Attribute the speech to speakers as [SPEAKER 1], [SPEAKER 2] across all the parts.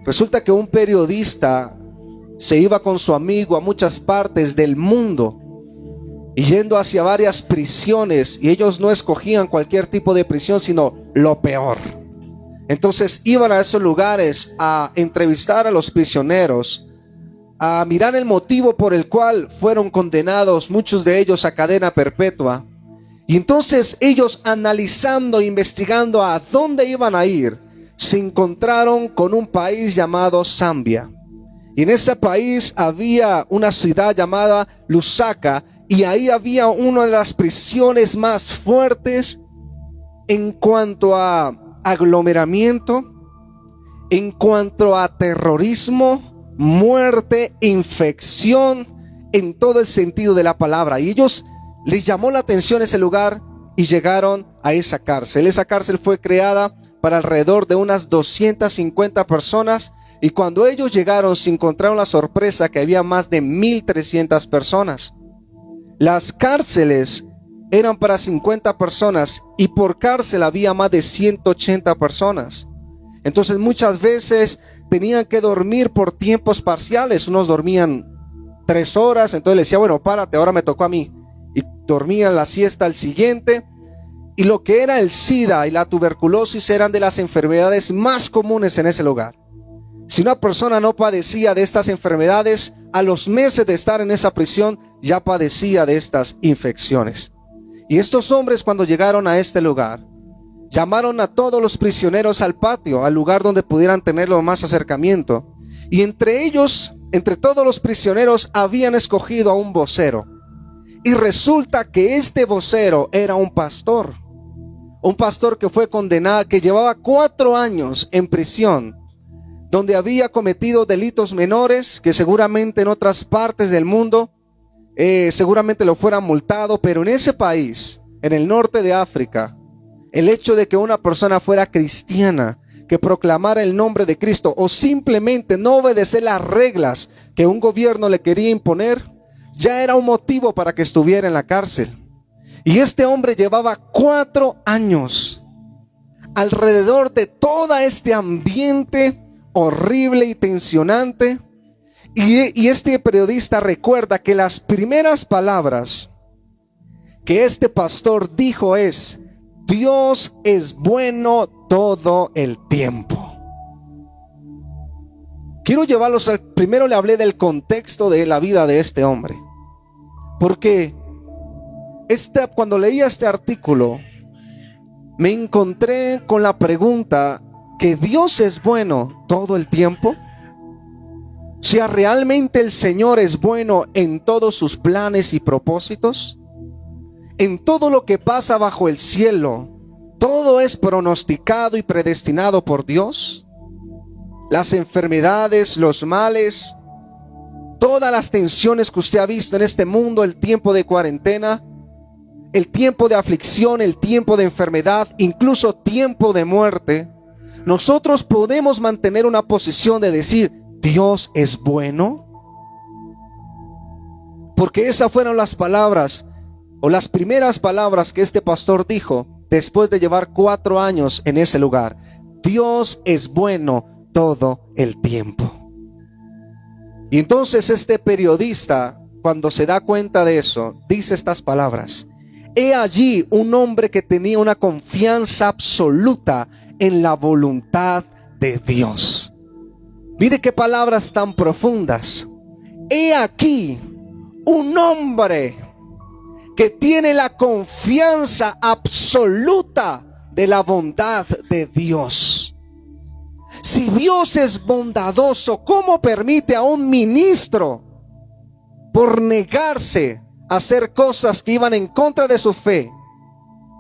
[SPEAKER 1] Resulta que un periodista se iba con su amigo a muchas partes del mundo y yendo hacia varias prisiones, y ellos no escogían cualquier tipo de prisión, sino lo peor. Entonces iban a esos lugares a entrevistar a los prisioneros, a mirar el motivo por el cual fueron condenados, muchos de ellos a cadena perpetua. Y entonces ellos, analizando, investigando a dónde iban a ir, se encontraron con un país llamado Zambia. Y en ese país había una ciudad llamada Lusaka, y ahí había una de las prisiones más fuertes en cuanto a aglomeramiento, en cuanto a terrorismo, muerte, infección, en todo el sentido de la palabra. Y ellos les llamó la atención ese lugar y llegaron a esa cárcel. Esa cárcel fue creada para alrededor de unas 250 personas, y cuando ellos llegaron se encontraron la sorpresa que había más de 1,300 personas. Las cárceles eran para 50 personas y por cárcel había más de 180 personas. Entonces muchas veces tenían que dormir por tiempos parciales. Unos dormían 3 horas, entonces le decía, bueno, párate, ahora me tocó a mí. Y dormían la siesta al siguiente. Y lo que era el SIDA y la tuberculosis eran de las enfermedades más comunes en ese lugar. Si una persona no padecía de estas enfermedades, a los meses de estar en esa prisión ya padecía de estas infecciones. Y estos hombres, cuando llegaron a este lugar, llamaron a todos los prisioneros al patio, al lugar donde pudieran tenerlo más acercamiento. Y entre ellos, entre todos los prisioneros, habían escogido a un vocero. Y resulta que este vocero era un pastor que fue condenado, que llevaba 4 años en prisión, donde había cometido delitos menores, que seguramente en otras partes del mundo seguramente lo fueran multado, pero en ese país, en el norte de África, el hecho de que una persona fuera cristiana, que proclamara el nombre de Cristo, o simplemente no obedecer las reglas que un gobierno le quería imponer, ya era un motivo para que estuviera en la cárcel. Y este hombre llevaba 4 años alrededor de todo este ambiente horrible y tensionante. Y este periodista recuerda que las primeras palabras que este pastor dijo es: Dios es bueno todo el tiempo. Quiero llevarlos primero le hablé del contexto de la vida de este hombre, porque cuando leía este artículo me encontré con la pregunta: ¿que Dios es bueno todo el tiempo? O sea, ¿realmente el Señor es bueno en todos sus planes y propósitos? En todo lo que pasa bajo el cielo, ¿todo es pronosticado y predestinado por Dios? Las enfermedades, los males, todas las tensiones que usted ha visto en este mundo, el tiempo de cuarentena, el tiempo de aflicción, el tiempo de enfermedad, incluso tiempo de muerte, nosotros podemos mantener una posición de decir: ¿Dios es bueno? Porque esas fueron las palabras, o las primeras palabras que este pastor dijo después de llevar 4 años en ese lugar: Dios es bueno todo el tiempo. Y entonces este periodista, cuando se da cuenta de eso, dice estas palabras: he allí un hombre que tenía una confianza absoluta en la voluntad de Dios. Mire qué palabras tan profundas. He aquí un hombre que tiene la confianza absoluta de la bondad de Dios. Si Dios es bondadoso, ¿cómo permite a un ministro, por negarse a hacer cosas que iban en contra de su fe,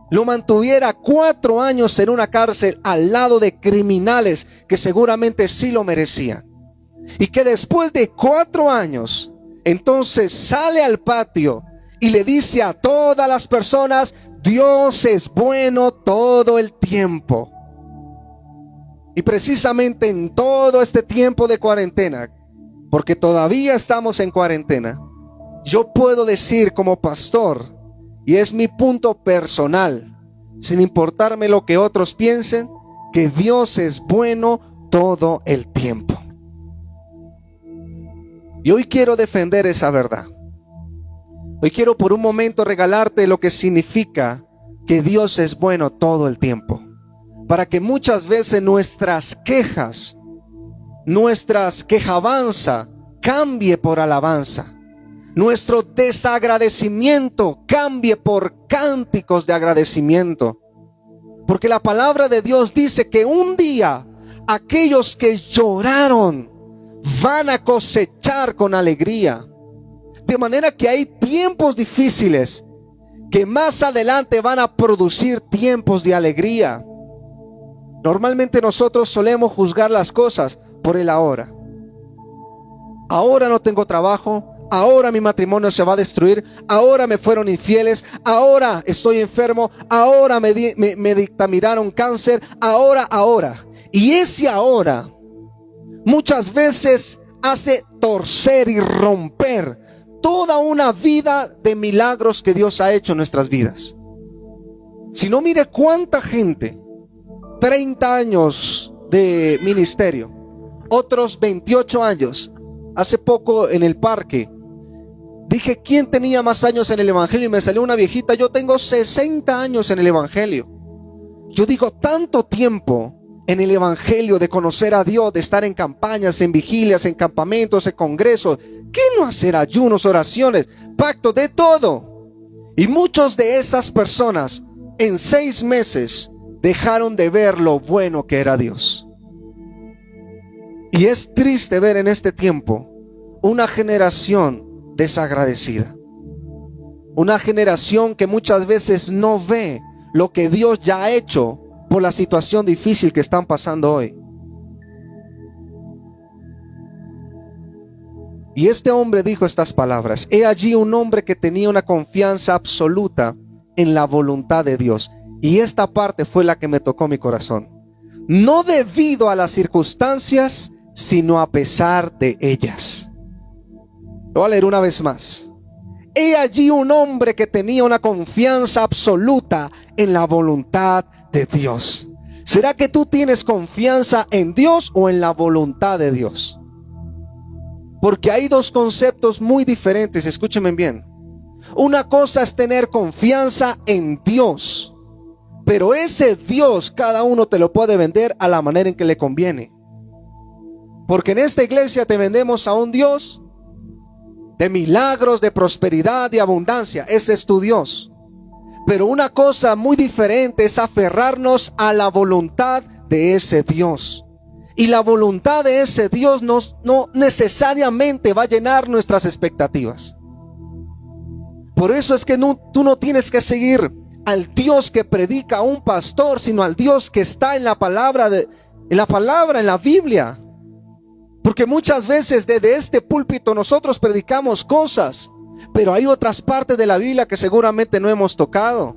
[SPEAKER 1] lo mantuviera 4 años en una cárcel al lado de criminales que seguramente sí lo merecían? Y que después de 4 años, entonces sale al patio y le dice a todas las personas: Dios es bueno todo el tiempo. Y precisamente en todo este tiempo de cuarentena, porque todavía estamos en cuarentena, yo puedo decir como pastor, y es mi punto personal, sin importarme lo que otros piensen, que Dios es bueno todo el tiempo. Y hoy quiero defender esa verdad. Hoy quiero por un momento regalarte lo que significa que Dios es bueno todo el tiempo. Para que muchas veces nuestras quejabanza cambie por alabanza. Nuestro desagradecimiento cambie por cánticos de agradecimiento. Porque la palabra de Dios dice que un día aquellos que lloraron van a cosechar con alegría. De manera que hay tiempos difíciles que más adelante van a producir tiempos de alegría. Normalmente nosotros solemos juzgar las cosas por el ahora. Ahora no tengo trabajo, ahora mi matrimonio se va a destruir, ahora me fueron infieles, ahora estoy enfermo, ahora me dictaminaron cáncer, ahora. Y ese ahora muchas veces hace torcer y romper toda una vida de milagros que Dios ha hecho en nuestras vidas. Si no, mire cuánta gente, 30 años de ministerio, otros 28 años. Hace poco en el parque dije, ¿quién tenía más años en el evangelio? Y me salió una viejita. Yo tengo 60 años en el evangelio. Yo digo, tanto tiempo en el evangelio, de conocer a Dios, de estar en campañas, en vigilias, en campamentos, en congresos. ¿Qué no hacer? Ayunos, oraciones, pactos, de todo. Y muchos de esas personas en 6 meses dejaron de ver lo bueno que era Dios. Y es triste ver en este tiempo una generación desagradecida. Una generación que muchas veces no ve lo que Dios ya ha hecho por la situación difícil que están pasando hoy. Y este hombre dijo estas palabras: he allí un hombre que tenía una confianza absoluta en la voluntad de Dios. Y esta parte fue la que me tocó mi corazón. No debido a las circunstancias, sino a pesar de ellas. Lo voy a leer una vez más. He allí un hombre que tenía una confianza absoluta en la voluntad de Dios. ¿Será que tú tienes confianza en Dios o en la voluntad de Dios? Porque hay dos conceptos muy diferentes, escúchenme bien. Una cosa es tener confianza en Dios, pero ese Dios cada uno te lo puede vender a la manera en que le conviene. Porque en esta iglesia te vendemos a un Dios de milagros, de prosperidad, de abundancia. Ese es tu Dios. Pero una cosa muy diferente es aferrarnos a la voluntad de ese Dios. Y la voluntad de ese Dios no necesariamente va a llenar nuestras expectativas. Por eso es que tú no tienes que seguir al Dios que predica un pastor, sino al Dios que está en la palabra, en la Biblia. Porque muchas veces desde este púlpito nosotros predicamos cosas, pero hay otras partes de la Biblia que seguramente no hemos tocado.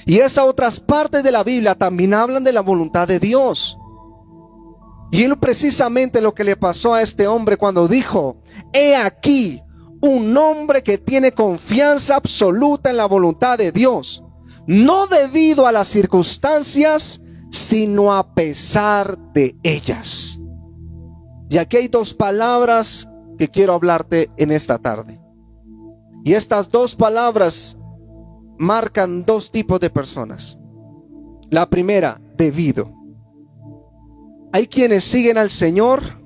[SPEAKER 1] Y esas otras partes de la Biblia también hablan de la voluntad de Dios. Y él precisamente lo que le pasó a este hombre cuando dijo: he aquí un hombre que tiene confianza absoluta en la voluntad de Dios, no debido a las circunstancias, sino a pesar de ellas. Y aquí hay dos palabras que quiero hablarte en esta tarde. Y estas dos palabras marcan dos tipos de personas. La primera, debido. Hay quienes siguen al Señor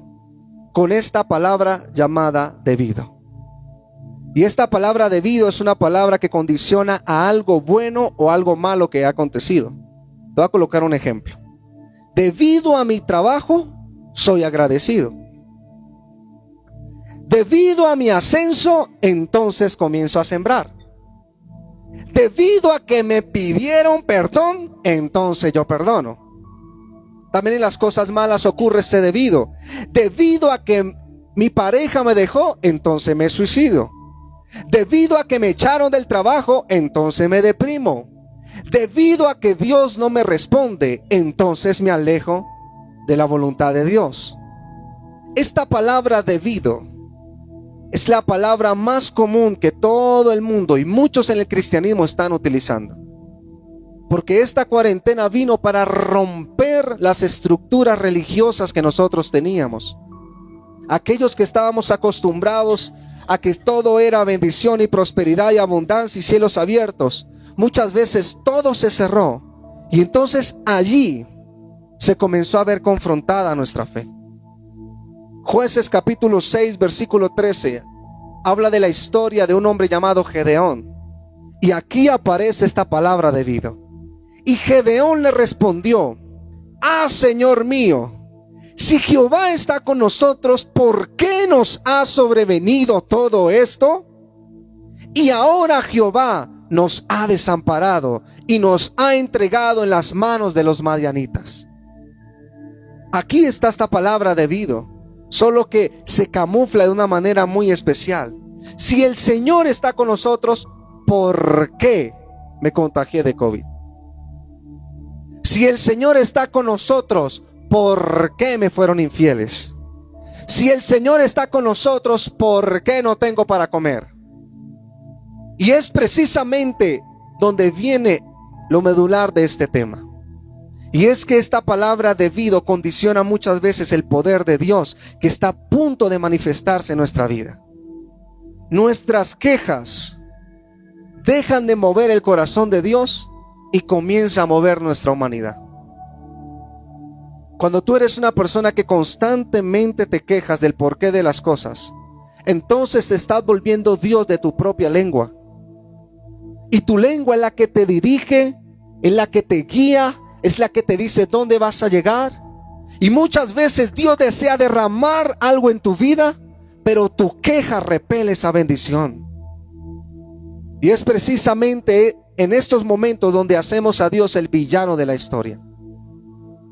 [SPEAKER 1] con esta palabra llamada debido. Y esta palabra debido es una palabra que condiciona a algo bueno o algo malo que ha acontecido. Te voy a colocar un ejemplo. Debido a mi trabajo, soy agradecido. Debido a mi ascenso, entonces comienzo a sembrar. Debido a que me pidieron perdón, entonces yo perdono. También en las cosas malas ocurre este debido. Debido a que mi pareja me dejó, entonces me suicido. Debido a que me echaron del trabajo, entonces me deprimo. Debido a que Dios no me responde, entonces me alejo de la voluntad de Dios. Esta palabra debido es la palabra más común que todo el mundo y muchos en el cristianismo están utilizando. Porque esta cuarentena vino para romper las estructuras religiosas que nosotros teníamos. aquellos que estábamos acostumbrados a que todo era bendición y prosperidad y abundancia y cielos abiertos, muchas veces todo se cerró. Y entonces allí se comenzó a ver confrontada nuestra fe. Jueces capítulo 6, versículo 13, habla de la historia de un hombre llamado Gedeón. Y aquí aparece esta palabra debido. Y Gedeón le respondió: ah, Señor mío, si Jehová está con nosotros, ¿por qué nos ha sobrevenido todo esto? Y ahora Jehová nos ha desamparado y nos ha entregado en las manos de los madianitas. Aquí está esta palabra debido, solo que se camufla de una manera muy especial. Si el Señor está con nosotros, ¿por qué me contagié de COVID? Si el Señor está con nosotros, ¿por qué me fueron infieles? Si el Señor está con nosotros, ¿por qué no tengo para comer? Y es precisamente donde viene lo medular de este tema. Y es que esta palabra debido condiciona muchas veces el poder de Dios que está a punto de manifestarse en nuestra vida. Nuestras quejas dejan de mover el corazón de Dios y comienza a mover nuestra humanidad. Cuando tú eres una persona que constantemente te quejas del porqué de las cosas, entonces te estás volviendo Dios de tu propia lengua. Y tu lengua es la que te dirige, es la que te guía, es la que te dice dónde vas a llegar. Y muchas veces Dios desea derramar algo en tu vida, pero tu queja repele esa bendición. Y es precisamente en estos momentos donde hacemos a Dios el villano de la historia.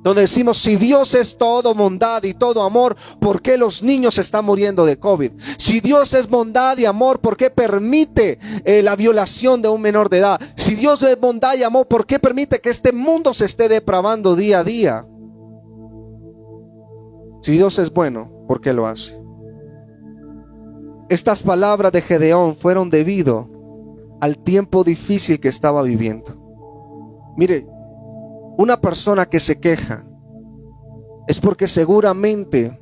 [SPEAKER 1] Donde decimos, si Dios es todo bondad y todo amor, ¿por qué los niños están muriendo de COVID? Si Dios es bondad y amor, ¿por qué permite la violación de un menor de edad? Si Dios es bondad y amor, ¿por qué permite que este mundo se esté depravando día a día? Si Dios es bueno, ¿por qué lo hace? Estas palabras de Gedeón fueron debido al tiempo difícil que estaba viviendo. Mire, una persona que se queja es porque seguramente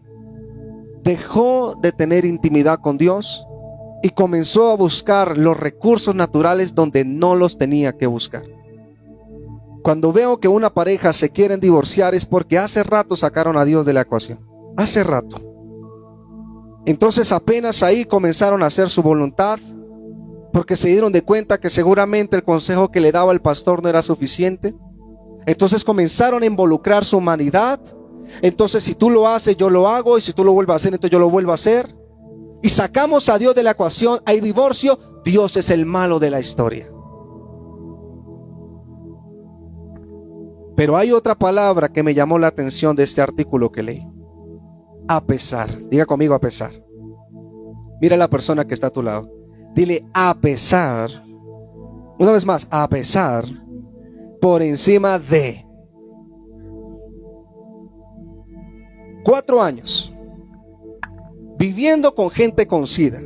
[SPEAKER 1] dejó de tener intimidad con Dios y comenzó a buscar los recursos naturales donde no los tenía que buscar. Cuando veo que una pareja se quieren divorciar es porque hace rato sacaron a Dios de la ecuación. Hace rato. Entonces apenas ahí comenzaron a hacer su voluntad, porque se dieron de cuenta que seguramente el consejo que le daba el pastor no era suficiente. Entonces comenzaron a involucrar su humanidad. Entonces si tú lo haces, yo lo hago, y si tú lo vuelves a hacer, entonces yo lo vuelvo a hacer. Y sacamos a Dios de la ecuación, hay divorcio, Dios es el malo de la historia. Pero hay otra palabra que me llamó la atención de este artículo que leí. A pesar. Diga conmigo, a pesar. Mira a la persona que está a tu lado. Dile, a pesar. Una vez más, a pesar. Por encima de 4 años viviendo con gente con SIDA.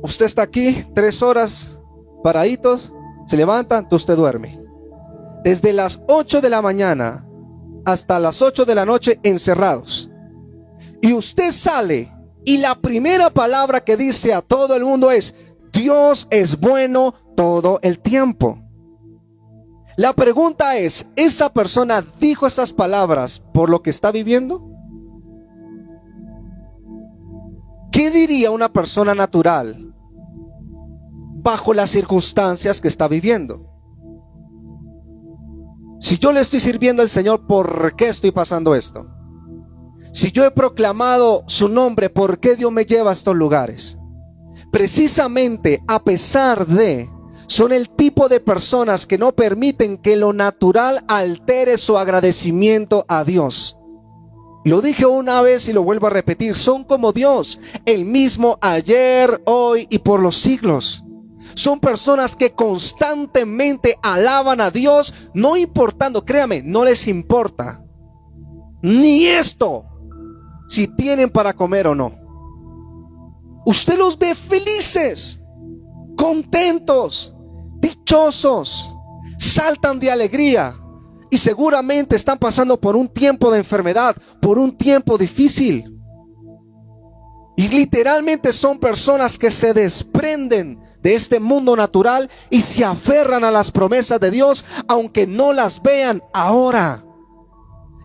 [SPEAKER 1] Usted está aquí 3 horas paraditos, se levanta, entonces usted duerme. Desde las 8 de la mañana hasta las 8 de la noche encerrados. Y usted sale y la primera palabra que dice a todo el mundo es: Dios es bueno todo el tiempo. La pregunta es, ¿esa persona dijo esas palabras por lo que está viviendo? ¿Qué diría una persona natural bajo las circunstancias que está viviendo? Si yo le estoy sirviendo al Señor, ¿por qué estoy pasando esto? Si yo he proclamado su nombre, ¿por qué Dios me lleva a estos lugares? Precisamente a pesar de, son el tipo de personas que no permiten que lo natural altere su agradecimiento a Dios. Lo dije una vez y lo vuelvo a repetir, son como Dios, el mismo ayer, hoy y por los siglos. Son personas que constantemente alaban a Dios, no importando, créame, no les importa ni esto, si tienen para comer o no. Usted los ve felices, contentos, dichosos, saltan de alegría. y seguramente están pasando por un tiempo de enfermedad, por un tiempo difícil. Y literalmente son personas que se desprenden de este mundo natural y se aferran a las promesas de Dios, aunque no las vean ahora.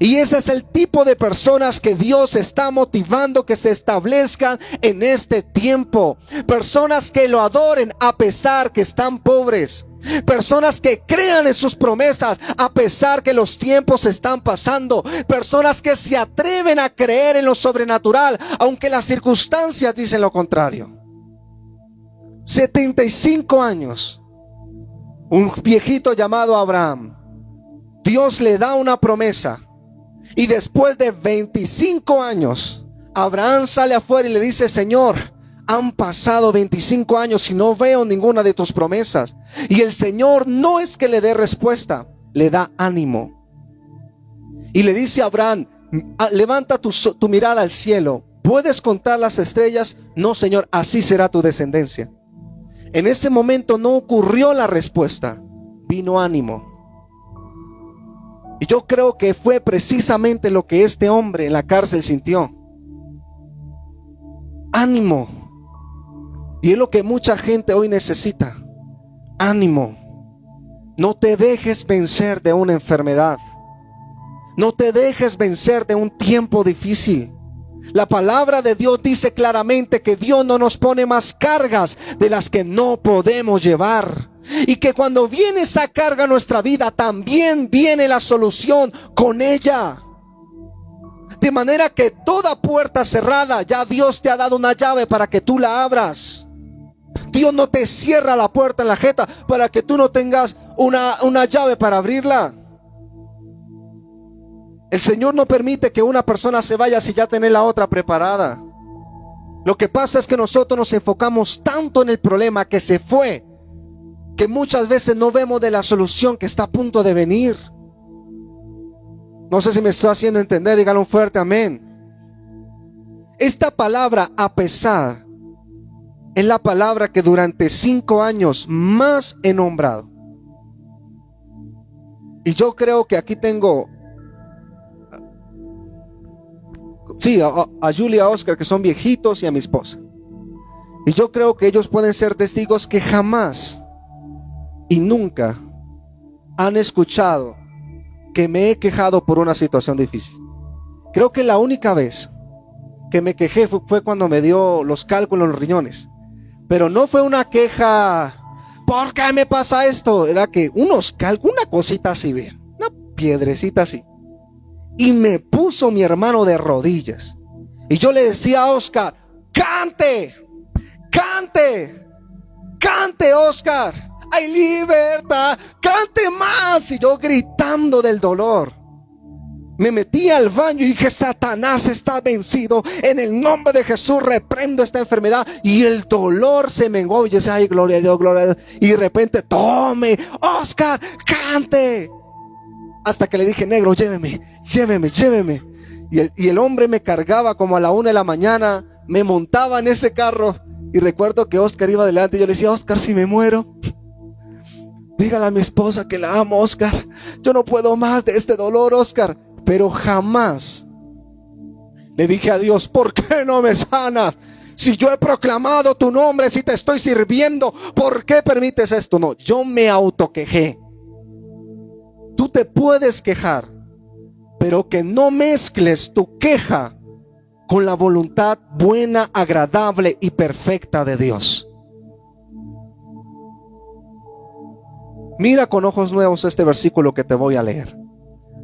[SPEAKER 1] Y ese es el tipo de personas que Dios está motivando que se establezcan en este tiempo. Personas que lo adoren a pesar que están pobres. Personas que crean en sus promesas a pesar que los tiempos están pasando. Personas que se atreven a creer en lo sobrenatural, aunque las circunstancias dicen lo contrario. 75 años. Un viejito llamado Abraham. Dios le da una promesa. Y después de 25 años, Abraham sale afuera y le dice: Señor, han pasado 25 años y no veo ninguna de tus promesas. Y el Señor no es que le dé respuesta, le da ánimo. Y le dice a Abraham: levanta tu mirada al cielo. ¿Puedes contar las estrellas? No, Señor, así será tu descendencia. En ese momento no ocurrió la respuesta, vino ánimo. Y yo creo que fue precisamente lo que este hombre en la cárcel sintió. Ánimo. Y es lo que mucha gente hoy necesita. Ánimo. No te dejes vencer de una enfermedad. No te dejes vencer de un tiempo difícil. La palabra de Dios dice claramente que Dios no nos pone más cargas de las que no podemos llevar. Y que cuando viene esa carga a nuestra vida, también viene la solución con ella. De manera que toda puerta cerrada, ya Dios te ha dado una llave para que tú la abras. Dios no te cierra la puerta en la jeta para que tú no tengas una llave para abrirla. El Señor no permite que una persona se vaya si ya tiene la otra preparada. Lo que pasa es que nosotros nos enfocamos tanto en el problema que se fue, que muchas veces no vemos de la solución que está a punto de venir. No sé si me estoy haciendo entender, díganlo fuerte, amén. Esta palabra, a pesar, es la palabra que durante 5 años más he nombrado. Y yo creo que aquí tengo, sí, a Julia, a Oscar, que son viejitos, y a mi esposa. Y yo creo que ellos pueden ser testigos que jamás y nunca han escuchado que me he quejado por una situación difícil. Creo que la única vez que me quejé fue cuando me dio los cálculos en los riñones. Pero no fue una queja, ¿por qué me pasa esto? Era que unos cálculos, una cosita así, vean, una piedrecita así. Y me puso mi hermano de rodillas. Y yo le decía a Oscar: cante, cante, cante, Oscar. Hay libertad, cante más. Y yo gritando del dolor. Me metí al baño y dije: Satanás está vencido. En el nombre de Jesús reprendo esta enfermedad. Y el dolor se menguó. Y yo decía: ay, gloria a Dios, gloria a Dios. Y de repente: tome, Oscar, cante. Hasta que le dije: negro, lléveme, lléveme, lléveme. Y el hombre me cargaba como a la 1 de la mañana. Me montaba en ese carro. Y recuerdo que Oscar iba adelante. Y yo le decía: Oscar, si me muero, dígale a mi esposa que la amo, Oscar. Yo no puedo más de este dolor, Oscar. Pero jamás le dije a Dios: ¿por qué no me sanas? Si yo he proclamado tu nombre, si te estoy sirviendo, ¿por qué permites esto? No, yo me autoquejé. Tú te puedes quejar, pero que no mezcles tu queja con la voluntad buena, agradable y perfecta de Dios. Mira con ojos nuevos este versículo que te voy a leer.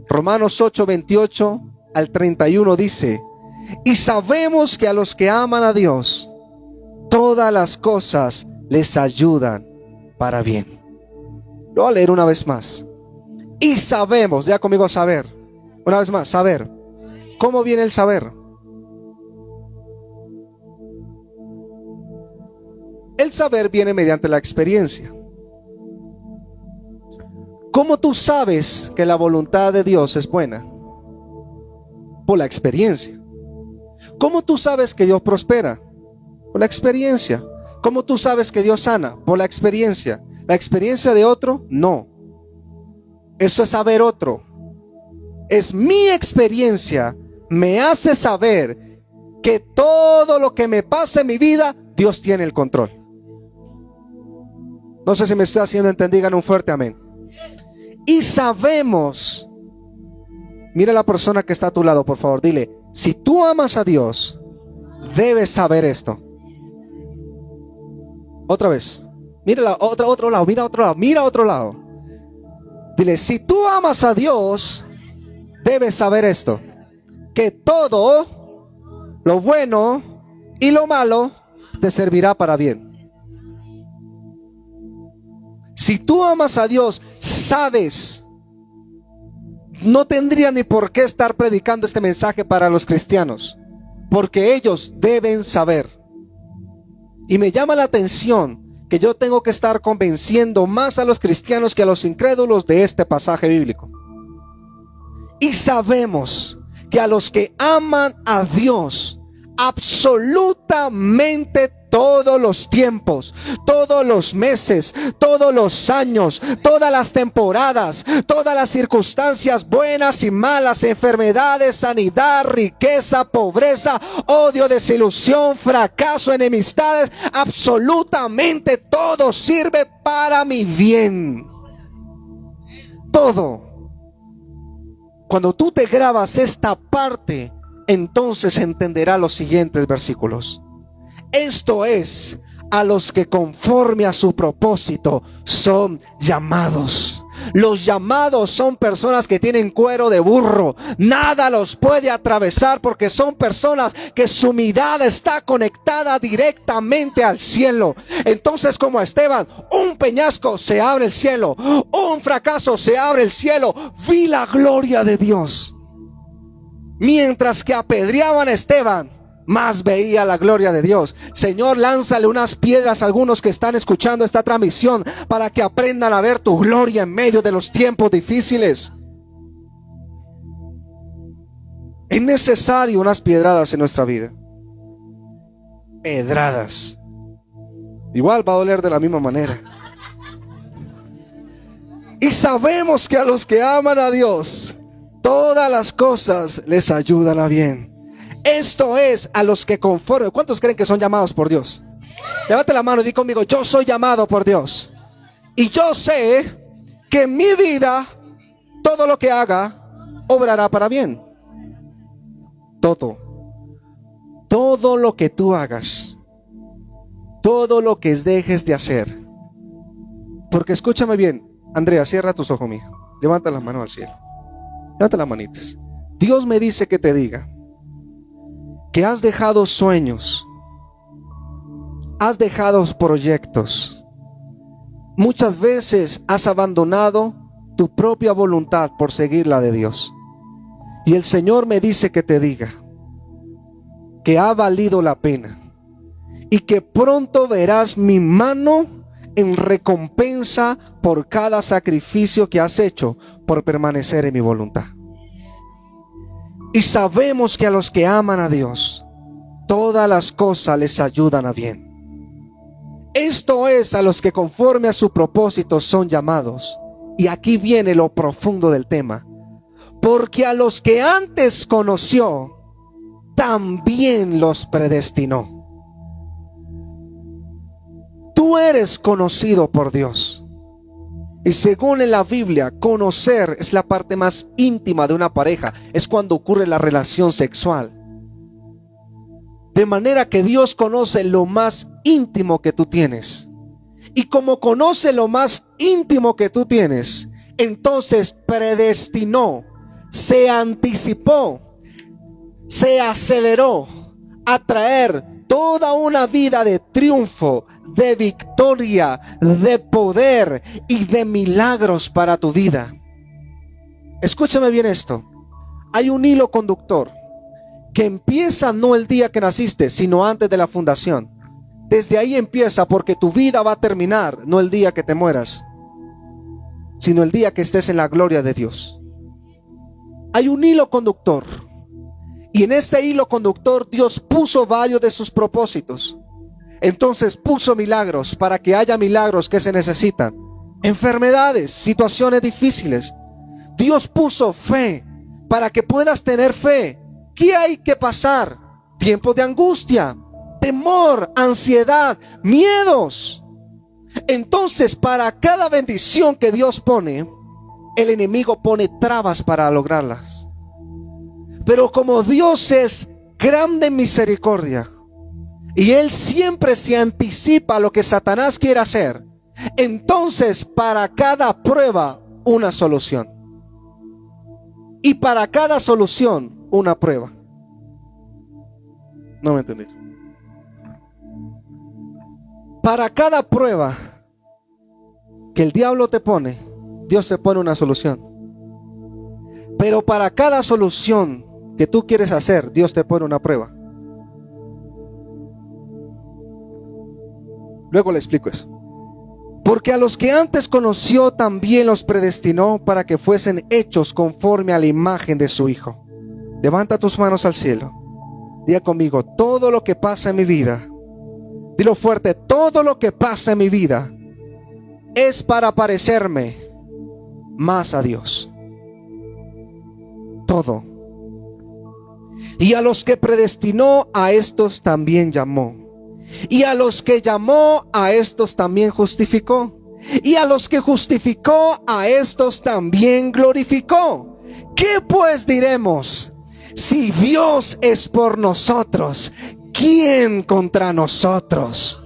[SPEAKER 1] Romanos 8, 28 al 31 dice: y sabemos que a los que aman a Dios, todas las cosas les ayudan para bien. Lo voy a leer una vez más. Y sabemos, ya conmigo, saber. Una vez más, saber. ¿Cómo viene el saber? El saber viene mediante la experiencia. ¿Cómo tú sabes que la voluntad de Dios es buena? Por la experiencia. ¿Cómo tú sabes que Dios prospera? Por la experiencia. ¿Cómo tú sabes que Dios sana? Por la experiencia. ¿La experiencia de otro? No. Eso es saber otro. es mi experiencia, me hace saber que todo lo que me pasa en mi vida, Dios tiene el control. No sé si me estoy haciendo entender, digan un fuerte amén. Y sabemos, mira a la persona que está a tu lado, por favor, dile, si tú amas a Dios, debes saber esto. Otra vez, mira otro lado, mira otro lado. Dile, si tú amas a Dios, debes saber esto, que todo lo bueno y lo malo te servirá para bien. Si tú amas a Dios, sabes, no tendría ni por qué estar predicando este mensaje para los cristianos, porque ellos deben saber. Y me llama la atención que yo tengo que estar convenciendo más a los cristianos que a los incrédulos de este pasaje bíblico. Y sabemos que a los que aman a Dios, absolutamente todos los tiempos, todos los meses, todos los años, todas las temporadas, todas las circunstancias buenas y malas, enfermedades, sanidad, riqueza, pobreza, odio, desilusión, fracaso, enemistades, absolutamente todo sirve para mi bien. Todo. Cuando tú te grabas esta parte, entonces entenderás los siguientes versículos. Esto es, a los que conforme a su propósito son llamados. Los llamados son personas que tienen cuero de burro. Nada los puede atravesar porque son personas que su mirada está conectada directamente al cielo. Entonces, como a Esteban, un peñasco se abre el cielo, un fracaso se abre el cielo. Vi la gloria de Dios. Mientras que apedreaban a Esteban, más veía la gloria de Dios. Señor, lánzale unas piedras a algunos que están escuchando esta transmisión para que aprendan a ver tu gloria en medio de los tiempos difíciles. Es necesario unas piedradas en nuestra vida. Pedradas. Igual va a doler de la misma manera. Y sabemos que a los que aman a Dios, todas las cosas les ayudan a bien. Esto es, a los que conforme. ¿Cuántos creen que son llamados por Dios? Levante la mano y di conmigo, yo soy llamado por Dios. Y yo sé que en mi vida, todo lo que haga, obrará para bien. Todo. Todo lo que tú hagas. Todo lo que dejes de hacer. Porque escúchame bien, Andrea, cierra tus ojos, mija. Levanta las manos al cielo. Levanta las manitas. Dios me dice que te diga que has dejado sueños, has dejado proyectos. Muchas veces has abandonado tu propia voluntad por seguir la de Dios. Y el Señor me dice que te diga que ha valido la pena y que pronto verás mi mano en recompensa por cada sacrificio que has hecho por permanecer en mi voluntad. Y sabemos que a los que aman a Dios, todas las cosas les ayudan a bien. Esto es, a los que conforme a su propósito son llamados. Y aquí viene lo profundo del tema. Porque a los que antes conoció, también los predestinó. Tú eres conocido por Dios. Y según en la Biblia, conocer es la parte más íntima de una pareja. Es cuando ocurre la relación sexual. De manera que Dios conoce lo más íntimo que tú tienes. Y como conoce lo más íntimo que tú tienes, entonces predestinó, se anticipó, se aceleró a traer toda una vida de triunfo, de victoria, de poder y de milagros para tu vida. Escúchame bien esto. Hay un hilo conductor que empieza no el día que naciste, sino antes de la fundación. Desde ahí empieza, porque tu vida va a terminar no el día que te mueras, sino el día que estés en la gloria de Dios. Hay un hilo conductor, y en este hilo conductor Dios puso varios de sus propósitos. Entonces puso milagros. Para que haya milagros, que se necesitan? Enfermedades, situaciones difíciles. Dios puso fe. para que puedas tener fe, ¿qué hay que pasar? Tiempos de angustia, temor, ansiedad, miedos. Entonces, para cada bendición que Dios pone, el enemigo pone trabas para lograrlas. Pero como Dios es grande en misericordia y Él siempre se anticipa a lo que Satanás quiere hacer, entonces para cada prueba una solución. Y para cada solución una prueba. No me entendí. Para cada prueba que el diablo te pone, Dios te pone una solución. Pero para cada solución que tú quieres hacer, Dios te pone una prueba. Luego le explico eso. Porque a los que antes conoció también los predestinó para que fuesen hechos conforme a la imagen de su Hijo. Levanta tus manos al cielo. Diga conmigo, todo lo que pasa en mi vida, dilo fuerte, todo lo que pasa en mi vida es para parecerme más a Dios. Todo. Y a los que predestinó, a estos también llamó. Y a los que llamó, a estos también justificó. Y a los que justificó, a estos también glorificó. ¿Qué pues diremos? Si Dios es por nosotros, ¿quién contra nosotros?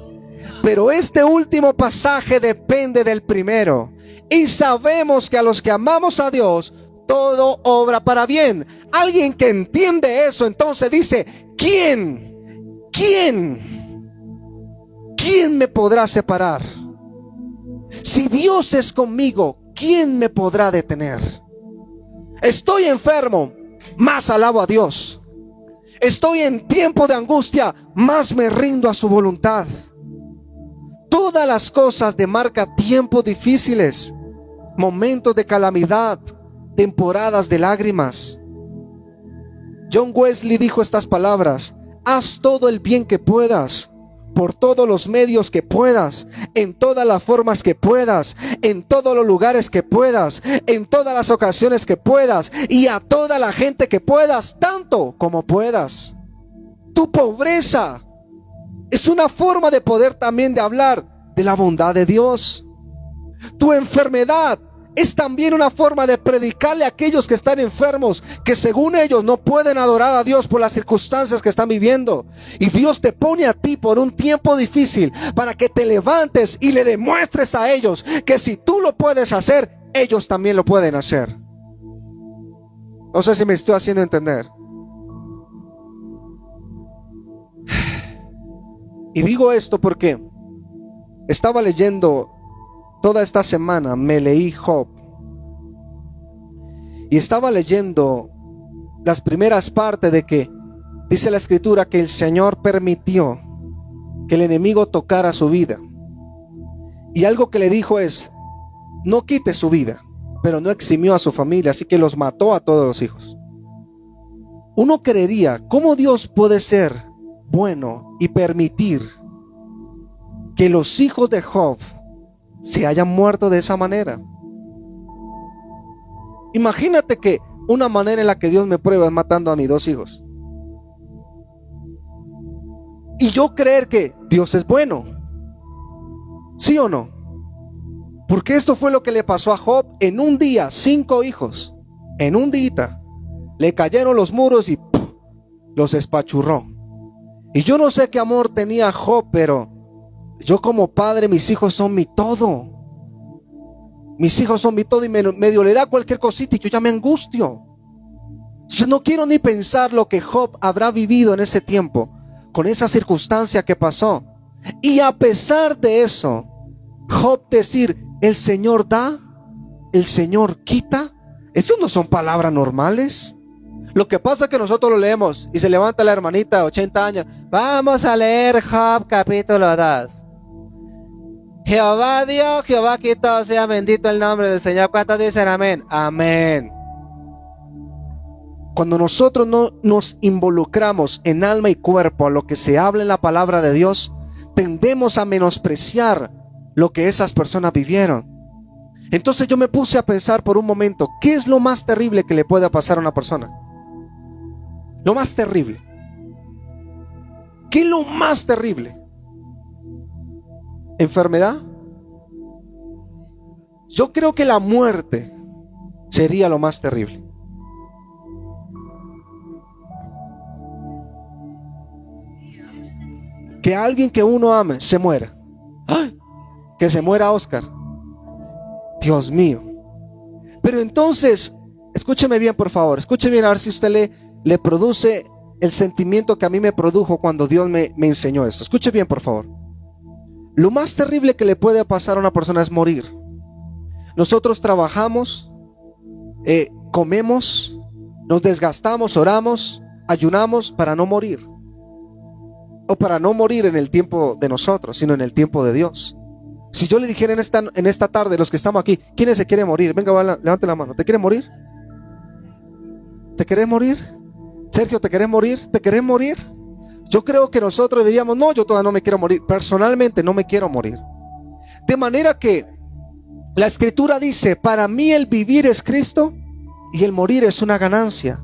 [SPEAKER 1] Pero este último pasaje depende del primero. Y sabemos que a los que amamos a Dios, todo obra para bien. Alguien que entiende eso, entonces dice, ¿quién me podrá separar? Si Dios es conmigo, ¿quién me podrá detener? Estoy enfermo, más alabo a Dios. Estoy en tiempo de angustia, más me rindo a su voluntad. Todas las cosas demarcan tiempos difíciles, momentos de calamidad, temporadas de lágrimas. John Wesley dijo estas palabras: haz todo el bien que puedas, por todos los medios que puedas, en todas las formas que puedas, en todos los lugares que puedas, en todas las ocasiones que puedas, y a toda la gente que puedas, tanto como puedas. Tu pobreza es una forma de poder también de hablar de la bondad de Dios. Tu enfermedad es también una forma de predicarle a aquellos que están enfermos, que según ellos no pueden adorar a Dios por las circunstancias que están viviendo. Y Dios te pone a ti por un tiempo difícil para que te levantes y le demuestres a ellos que si tú lo puedes hacer, ellos también lo pueden hacer. No sé si me estoy haciendo entender. Y digo esto porque estaba leyendo toda esta semana, me leí Job. Y estaba leyendo las primeras partes de que dice la escritura que el Señor permitió que el enemigo tocara su vida. Y algo que le dijo es, no quite su vida, pero no eximió a su familia, así que los mató a todos los hijos. Uno creería, ¿cómo Dios puede ser bueno y permitir que los hijos de Job se hayan muerto de esa manera? Imagínate que una manera en la que Dios me prueba es matando a mis dos hijos. Y yo creer que Dios es bueno. ¿Sí o no? Porque esto fue lo que le pasó a Job en un día. 5 hijos. En un día le cayeron los muros y ¡puf!, los espachurró. Y yo no sé qué amor tenía Job, pero yo como padre, mis hijos son mi todo. Mis hijos son mi todo y medio le da cualquier cosita y yo ya me angustio. Entonces no quiero ni pensar lo que Job habrá vivido en ese tiempo, con esa circunstancia que pasó. Y a pesar de eso, Job decir, el Señor da, el Señor quita, eso no son palabras normales. Lo que pasa es que nosotros lo leemos y se levanta la hermanita de 80 años. Vamos a leer Job capítulo 2. Jehová dio, Jehová quitó, sea bendito el nombre del Señor. ¿Cuántos dicen amén? Amén. Cuando nosotros no nos involucramos en alma y cuerpo a lo que se habla en la palabra de Dios, tendemos a menospreciar lo que esas personas vivieron. Entonces yo me puse a pensar por un momento, ¿qué es lo más terrible que le pueda pasar a una persona? Lo más terrible. ¿Qué es lo más terrible? ¿Enfermedad? Yo creo que la muerte sería lo más terrible. Que alguien que uno ame se muera. ¡Ay! Que se muera Oscar. Dios mío. Pero entonces, escúcheme bien por favor, escúcheme bien a ver si usted le produce el sentimiento que a mí me produjo cuando Dios me enseñó esto. Escuche bien por favor. Lo más terrible que le puede pasar a una persona es morir. Nosotros trabajamos, comemos, nos desgastamos, oramos, ayunamos para no morir. O para no morir en el tiempo de nosotros, sino en el tiempo de Dios. Si yo le dijera en esta tarde, los que estamos aquí, ¿quiénes se quieren morir? Venga, levante la mano. ¿Te quieres morir? ¿Te querés morir? Sergio, ¿te querés morir? ¿Te querés morir? Yo creo que nosotros diríamos, no, yo todavía no me quiero morir. Personalmente no me quiero morir. De manera que la Escritura dice, para mí el vivir es Cristo y el morir es una ganancia.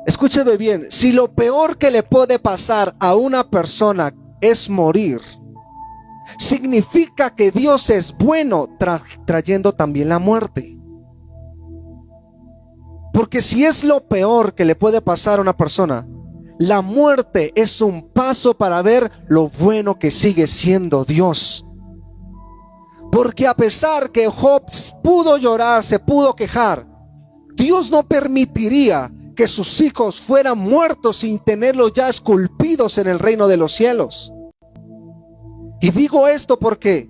[SPEAKER 1] Escúcheme bien, si lo peor que le puede pasar a una persona es morir, significa que Dios es bueno trayendo también la muerte. Porque si es lo peor que le puede pasar a una persona, la muerte es un paso para ver lo bueno que sigue siendo Dios. Porque a pesar que Job pudo llorar, se pudo quejar, Dios no permitiría que sus hijos fueran muertos sin tenerlos ya esculpidos en el reino de los cielos. Y digo esto porque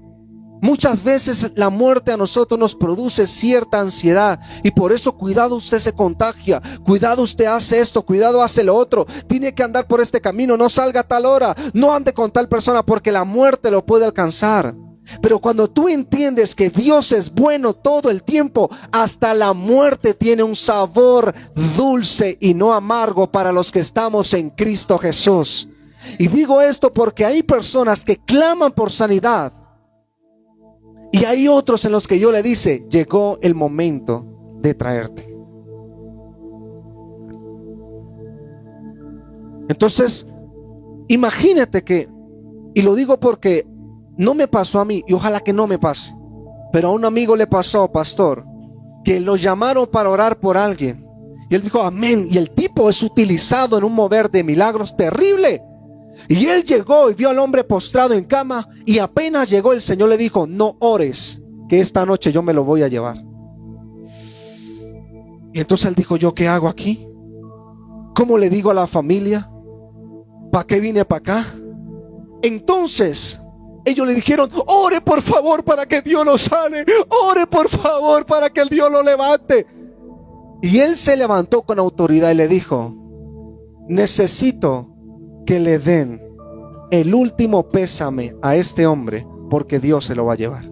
[SPEAKER 1] muchas veces la muerte a nosotros nos produce cierta ansiedad y por eso cuidado usted se contagia, cuidado usted hace esto, cuidado hace lo otro, tiene que andar por este camino, no salga a tal hora, no ande con tal persona porque la muerte lo puede alcanzar. Pero cuando tú entiendes que Dios es bueno todo el tiempo, hasta la muerte tiene un sabor dulce y no amargo para los que estamos en Cristo Jesús. Y digo esto porque hay personas que claman por sanidad y hay otros en los que yo le dice, llegó el momento de traerte. Entonces, imagínate que, y lo digo porque no me pasó a mí y ojalá que no me pase, pero a un amigo le pasó, pastor, que lo llamaron para orar por alguien y él dijo amén, y el tipo es utilizado en un mover de milagros terrible. Y él llegó y vio al hombre postrado en cama y apenas llegó el Señor le dijo, no ores, que esta noche yo me lo voy a llevar. Y entonces él dijo, ¿yo qué hago aquí? ¿Cómo le digo a la familia? ¿Para qué vine para acá? Entonces ellos le dijeron, ore por favor para que Dios lo sane, ore por favor para que el Dios lo levante. Y él se levantó con autoridad y le dijo, necesito que le den el último pésame a este hombre porque Dios se lo va a llevar.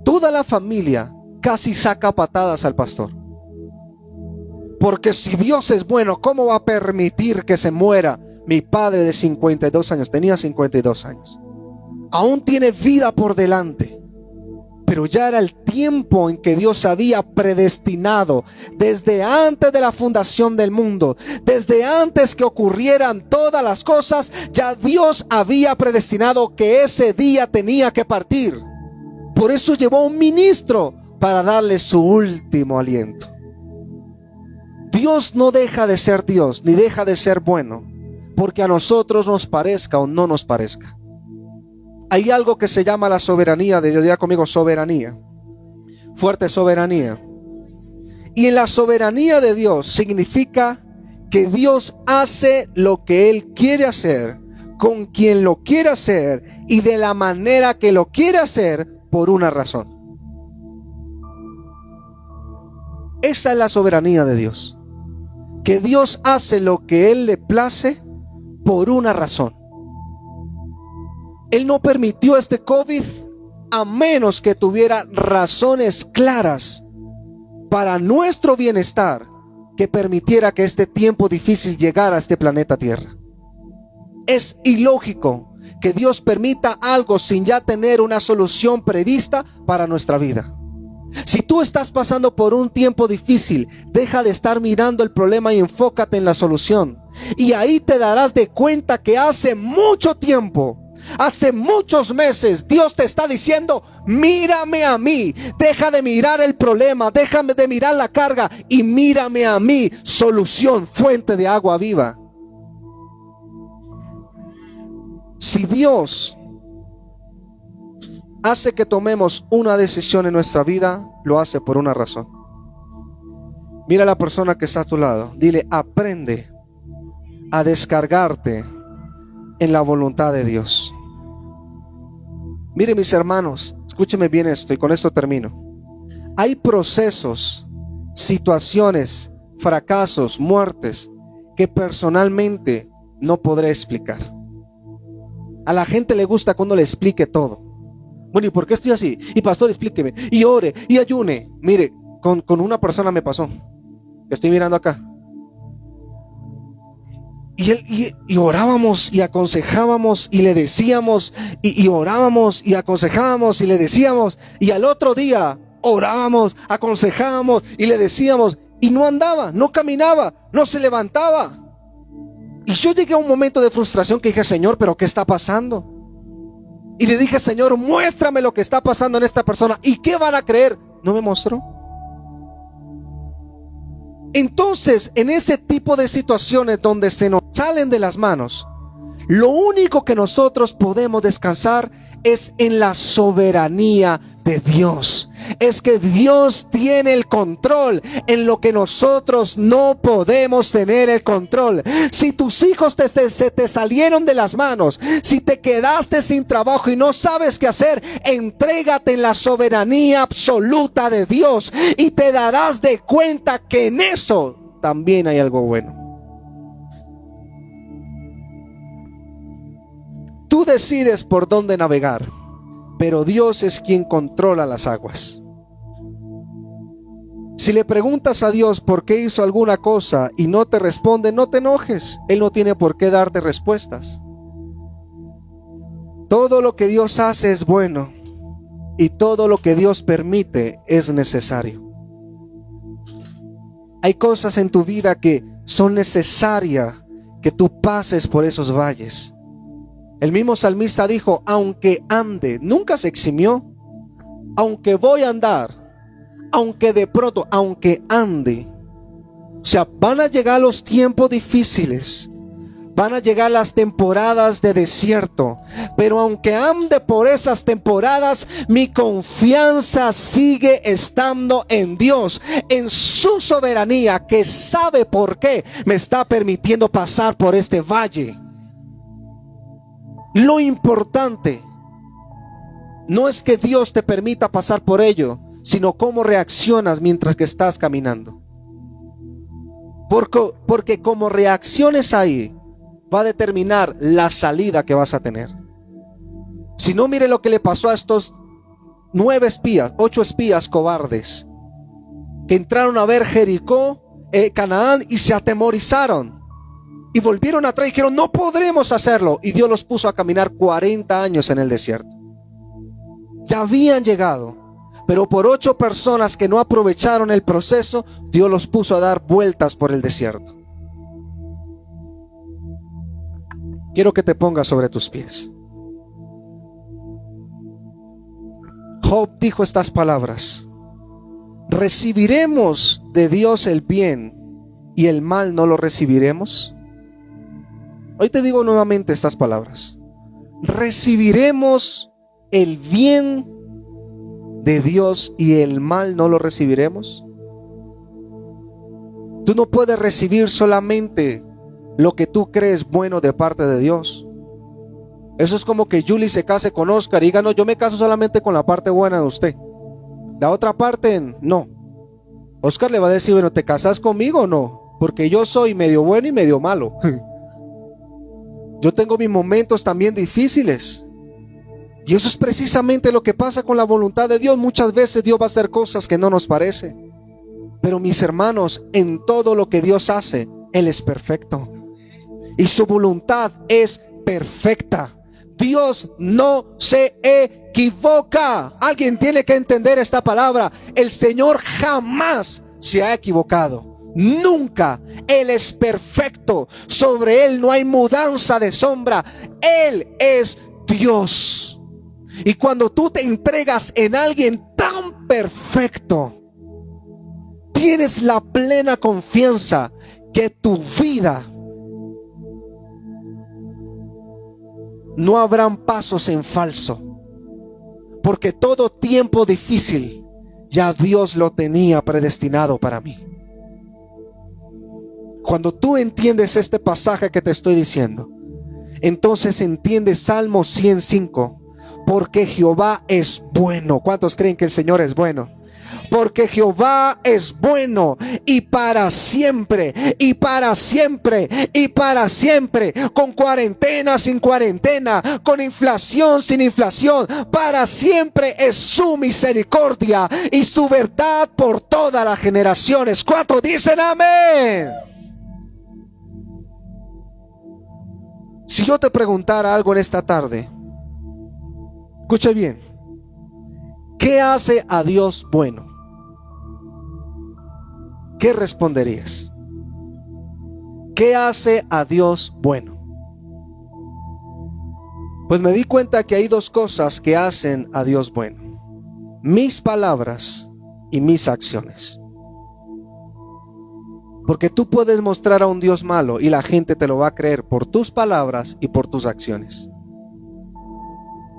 [SPEAKER 1] Toda la familia casi saca patadas al pastor. Porque si Dios es bueno, ¿cómo va a permitir que se muera mi padre de 52 años? Tenía 52 años. Aún tiene vida por delante. Pero ya era el tiempo en que Dios había predestinado desde antes de la fundación del mundo, desde antes que ocurrieran todas las cosas, ya Dios había predestinado que ese día tenía que partir. Por eso llevó un ministro para darle su último aliento. Dios no deja de ser Dios, ni deja de ser bueno, porque a nosotros nos parezca o no nos parezca. Hay algo que se llama la soberanía de Dios. Diga conmigo, soberanía. Fuerte soberanía. Y en la soberanía de Dios significa que Dios hace lo que Él quiere hacer, con quien lo quiere hacer y de la manera que lo quiere hacer por una razón. Esa es la soberanía de Dios. Que Dios hace lo que Él le place por una razón. Él no permitió este COVID a menos que tuviera razones claras para nuestro bienestar que permitiera que este tiempo difícil llegara a este planeta Tierra. Es ilógico que Dios permita algo sin ya tener una solución prevista para nuestra vida. Si tú estás pasando por un tiempo difícil, deja de estar mirando el problema y enfócate en la solución. Y ahí te darás de cuenta que hace mucho tiempo, hace muchos meses, Dios te está diciendo: mírame a mí, deja de mirar el problema, déjame de mirar la carga y mírame a mí, solución, fuente de agua viva. Si Dios hace que tomemos una decisión en nuestra vida, lo hace por una razón. Mira a la persona que está a tu lado, dile: aprende a descargarte en la voluntad de Dios. Mire, mis hermanos, escúcheme bien esto y con esto termino. Hay procesos, situaciones, fracasos, muertes que personalmente no podré explicar. A la gente le gusta cuando le explique todo. Bueno, ¿y por qué estoy así? Y pastor, explíqueme. Y ore, y ayune. Mire, con una persona me pasó. Estoy mirando acá. Y orábamos y aconsejábamos y le decíamos, y orábamos y aconsejábamos y le decíamos, y al otro día orábamos, aconsejábamos y le decíamos, y no andaba, no caminaba, no se levantaba. Y yo llegué a un momento de frustración que dije: Señor, ¿pero qué está pasando? Y le dije: Señor, muéstrame lo que está pasando en esta persona. ¿Y qué van a creer? No me mostró. Entonces, en ese tipo de situaciones donde se nos salen de las manos, lo único que nosotros podemos descansar es en la soberanía de Dios. Es que Dios tiene el control en lo que nosotros no podemos tener el control. Si tus hijos se te salieron de las manos, si te quedaste sin trabajo y no sabes qué hacer, entrégate en la soberanía absoluta de Dios y te darás de cuenta que en eso también hay algo bueno. Tú decides por dónde navegar, pero Dios es quien controla las aguas. Si le preguntas a Dios por qué hizo alguna cosa y no te responde, no te enojes. Él no tiene por qué darte respuestas. Todo lo que Dios hace es bueno y todo lo que Dios permite es necesario. Hay cosas en tu vida que son necesarias que tú pases por esos valles. El mismo salmista dijo: aunque ande, nunca se eximió. Aunque voy a andar, aunque de pronto, aunque ande. O sea, van a llegar los tiempos difíciles, van a llegar las temporadas de desierto, pero aunque ande por esas temporadas, mi confianza sigue estando en Dios, en su soberanía, que sabe por qué me está permitiendo pasar por este valle. Lo importante no es que Dios te permita pasar por ello, sino cómo reaccionas mientras que estás caminando. Porque como reacciones ahí, va a determinar la salida que vas a tener. Si no, mire lo que le pasó a estos 8 espías cobardes, que entraron a ver Jericó, Canaán, y se atemorizaron. Y volvieron atrás y dijeron: no podremos hacerlo. Y Dios los puso a caminar 40 años en el desierto. Ya habían llegado, pero por 8 personas que no aprovecharon el proceso, Dios los puso a dar vueltas por el desierto. Quiero que te pongas sobre tus pies. Job dijo estas palabras: ¿recibiremos de Dios el bien y el mal no lo recibiremos? Hoy te digo nuevamente estas palabras: ¿recibiremos el bien de Dios y el mal no lo recibiremos? Tú no puedes recibir solamente lo que tú crees bueno de parte de Dios. Eso es como que Julie se case con Oscar y diga: no, yo me caso solamente con la parte buena de usted, la otra parte no. Oscar le va a decir: bueno, ¿te casas conmigo o no? Porque yo soy medio bueno y medio malo. Yo tengo mis momentos también difíciles. Y eso es precisamente lo que pasa con la voluntad de Dios. Muchas veces Dios va a hacer cosas que no nos parece. Pero mis hermanos, en todo lo que Dios hace, Él es perfecto. Y su voluntad es perfecta. Dios no se equivoca. Alguien tiene que entender esta palabra. El Señor jamás se ha equivocado. Nunca. Él es perfecto. Sobre Él no hay mudanza de sombra. Él es Dios. Y cuando tú te entregas en alguien tan perfecto, tienes la plena confianza que tu vida no habrán pasos en falso, porque todo tiempo difícil ya Dios lo tenía predestinado para mí. Cuando tú entiendes este pasaje que te estoy diciendo, entonces entiendes Salmo 105, porque Jehová es bueno. ¿Cuántos creen que el Señor es bueno? Porque Jehová es bueno, y para siempre, y para siempre, y para siempre, con cuarentena, sin cuarentena, con inflación, sin inflación, para siempre es su misericordia y su verdad por todas las generaciones. ¿Cuántos dicen amén? Si yo te preguntara algo en esta tarde, escuche bien, ¿qué hace a Dios bueno? ¿Qué responderías? ¿Qué hace a Dios bueno? Pues me di cuenta que hay dos cosas que hacen a Dios bueno: mis palabras y mis acciones. Porque tú puedes mostrar a un Dios malo y la gente te lo va a creer por tus palabras y por tus acciones.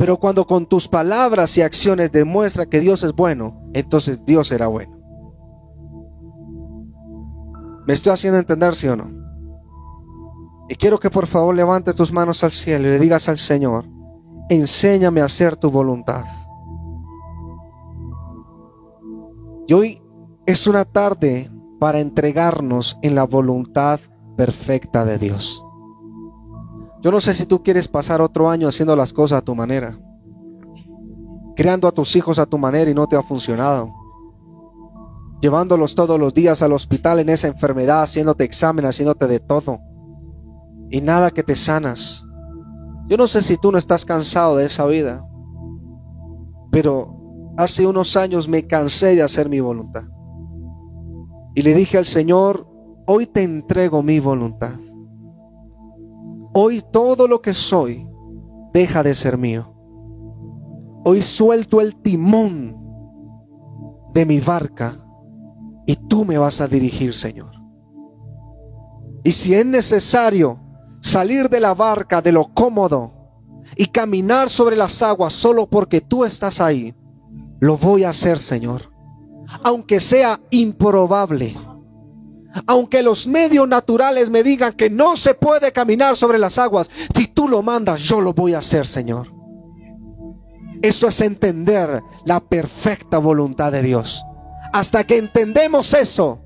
[SPEAKER 1] Pero cuando con tus palabras y acciones demuestra que Dios es bueno, entonces Dios será bueno. ¿Me estoy haciendo entender, sí o no? Y quiero que por favor levantes tus manos al cielo y le digas al Señor: enséñame a hacer tu voluntad. Y hoy es una tarde para entregarnos en la voluntad perfecta de Dios. Yo no sé si tú quieres pasar otro año haciendo las cosas a tu manera, criando a tus hijos a tu manera y no te ha funcionado, llevándolos todos los días al hospital en esa enfermedad, haciéndote examen, haciéndote de todo, y nada que te sanas. Yo no sé si tú no estás cansado de esa vida, pero hace unos años me cansé de hacer mi voluntad. Y le dije al Señor: hoy te entrego mi voluntad. Hoy todo lo que soy deja de ser mío. Hoy suelto el timón de mi barca y tú me vas a dirigir, Señor. Y si es necesario salir de la barca, de lo cómodo, y caminar sobre las aguas solo porque tú estás ahí, lo voy a hacer, Señor. Aunque sea improbable, aunque los medios naturales me digan que no se puede caminar sobre las aguas, si tú lo mandas, yo lo voy a hacer, Señor. Eso es entender la perfecta voluntad de Dios. Hasta que entendemos eso,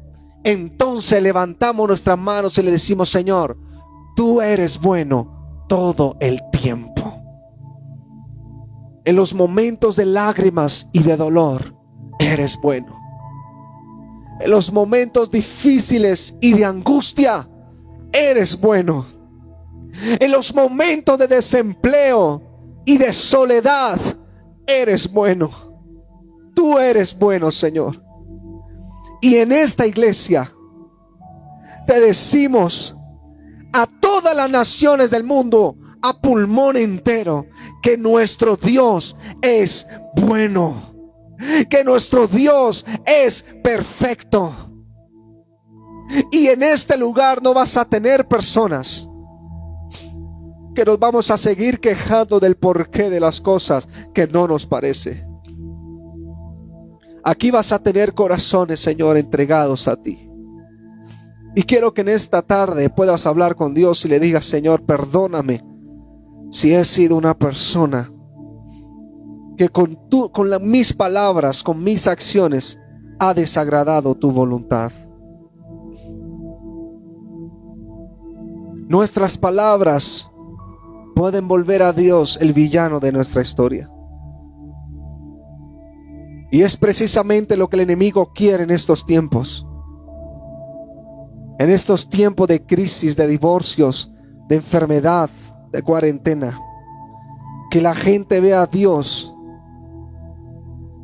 [SPEAKER 1] entonces levantamos nuestras manos y le decimos: Señor, tú eres bueno todo el tiempo. En los momentos de lágrimas y de dolor, eres bueno. En los momentos difíciles y de angustia, eres bueno. En los momentos de desempleo y de soledad, eres bueno. Tú eres bueno, Señor. Y en esta iglesia te decimos a todas las naciones del mundo, a pulmón entero, que nuestro Dios es bueno, que nuestro Dios es perfecto. Y en este lugar no vas a tener personas que nos vamos a seguir quejando del porqué de las cosas que no nos parece. Aquí vas a tener corazones, Señor, entregados a ti. Y quiero que en esta tarde puedas hablar con Dios y le digas: Señor, perdóname si he sido una persona que con mis palabras, con mis acciones, ha desagradado tu voluntad. Nuestras palabras pueden volver a Dios el villano de nuestra historia. Y es precisamente lo que el enemigo quiere en estos tiempos. En estos tiempos de crisis, de divorcios, de enfermedad, de cuarentena. Que la gente vea a Dios,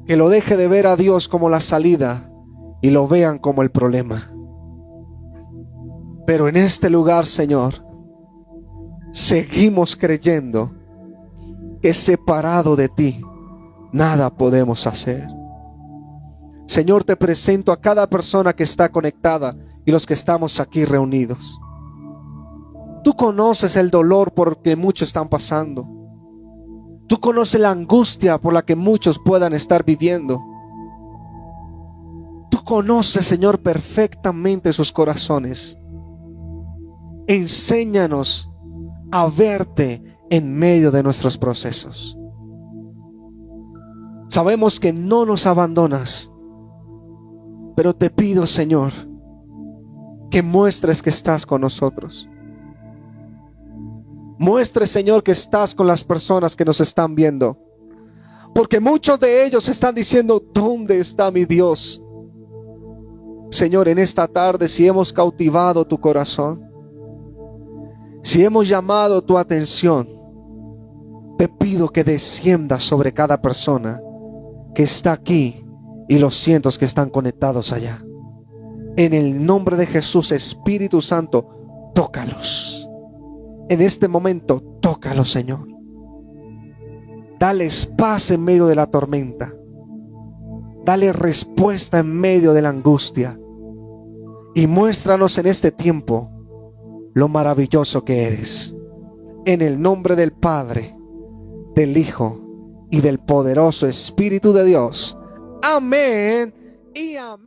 [SPEAKER 1] que lo deje de ver a Dios como la salida y lo vean como el problema. Pero en este lugar, Señor, seguimos creyendo que separado de ti nada podemos hacer. Señor, te presento a cada persona que está conectada y los que estamos aquí reunidos. Tú conoces el dolor por el que muchos están pasando. Tú conoces la angustia por la que muchos puedan estar viviendo. Tú conoces, Señor, perfectamente sus corazones. Enséñanos a verte en medio de nuestros procesos. Sabemos que no nos abandonas, pero te pido, Señor, que muestres que estás con nosotros. Muestre, Señor, que estás con las personas que nos están viendo, porque muchos de ellos están diciendo: ¿dónde está mi Dios? Señor, en esta tarde, si hemos cautivado tu corazón, si hemos llamado tu atención, te pido que desciendas sobre cada persona que está aquí y los cientos que están conectados allá. En el nombre de Jesús, Espíritu Santo, tócalos. En este momento, tócalos, Señor. Dales paz en medio de la tormenta. Dale respuesta en medio de la angustia. Y muéstranos en este tiempo lo maravilloso que eres. En el nombre del Padre, del Hijo y del poderoso Espíritu de Dios. Amén y amén.